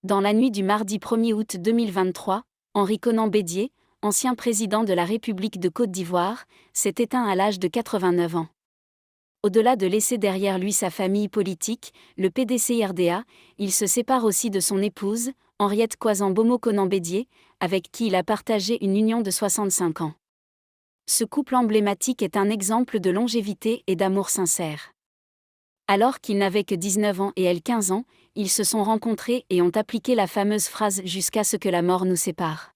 Dans la nuit du mardi 1er août 2023, Henri Konan Bédié, ancien président de la République de Côte d'Ivoire, s'est éteint à l'âge de 89 ans. Au-delà de laisser derrière lui sa famille politique, le PDCI-RDA, il se sépare aussi de son épouse, Henriette Kwazan-Bomo Konan Bédié, avec qui il a partagé une union de 65 ans. Ce couple emblématique est un exemple de longévité et d'amour sincère. Alors qu'il n'avait que 19 ans et elle 15 ans, ils se sont rencontrés et ont appliqué la fameuse phrase « jusqu'à ce que la mort nous sépare ».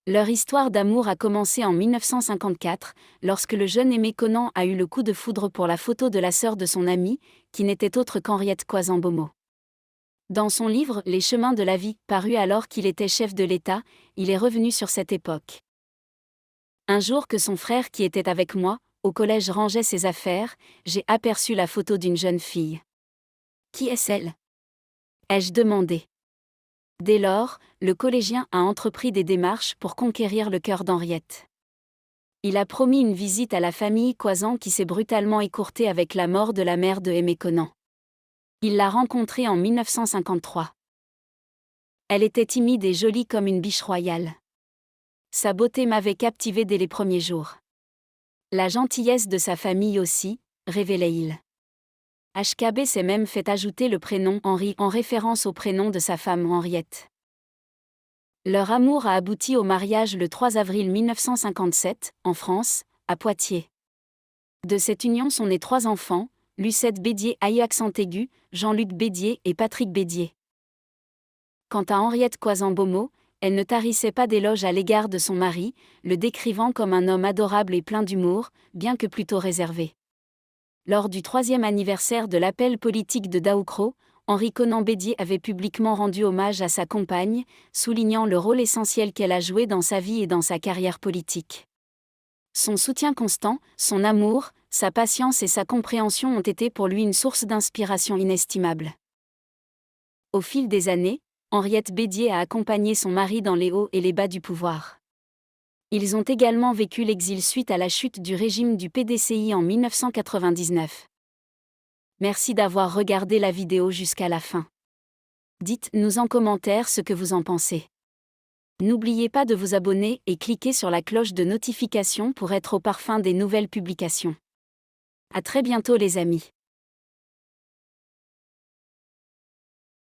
Leur histoire d'amour a commencé en 1954, lorsque le jeune Aimé Konan a eu le coup de foudre pour la photo de la sœur de son ami, qui n'était autre qu'Henriette Kwazan-Bomo. Dans son livre « Les chemins de la vie », paru alors qu'il était chef de l'État, il est revenu sur cette époque. Un jour que son frère qui était avec moi, au collège rangeait ses affaires, j'ai aperçu la photo d'une jeune fille. « Qui est-elle » ai-je demandé. Dès lors, le collégien a entrepris des démarches pour conquérir le cœur d'Henriette. Il a promis une visite à la famille Kwazan qui s'est brutalement écourtée avec la mort de la mère de Aimé Konan. Il l'a rencontrée en 1953. Elle était timide et jolie comme une biche royale. Sa beauté m'avait captivé dès les premiers jours. La gentillesse de sa famille aussi, révélait-il. HKB s'est même fait ajouter le prénom Henri en référence au prénom de sa femme Henriette. Leur amour a abouti au mariage le 3 avril 1957, en France, à Poitiers. De cette union sont nés 3 enfants, Lucette Bédié AE accent aigu, Jean-Luc Bédié et Patrick Bédié. Quant à Henriette Kwazan-Bomo, elle ne tarissait pas d'éloges à l'égard de son mari, le décrivant comme un homme adorable et plein d'humour, bien que plutôt réservé. Lors du 3e anniversaire de l'appel politique de Daoukro, Henri Konan Bédié avait publiquement rendu hommage à sa compagne, soulignant le rôle essentiel qu'elle a joué dans sa vie et dans sa carrière politique. Son soutien constant, son amour, sa patience et sa compréhension ont été pour lui une source d'inspiration inestimable. Au fil des années, Henriette Bédié a accompagné son mari dans les hauts et les bas du pouvoir. Ils ont également vécu l'exil suite à la chute du régime du PDCI en 1999. Merci d'avoir regardé la vidéo jusqu'à la fin. Dites-nous en commentaire ce que vous en pensez. N'oubliez pas de vous abonner et cliquez sur la cloche de notification pour être au parfum des nouvelles publications. À très bientôt les amis.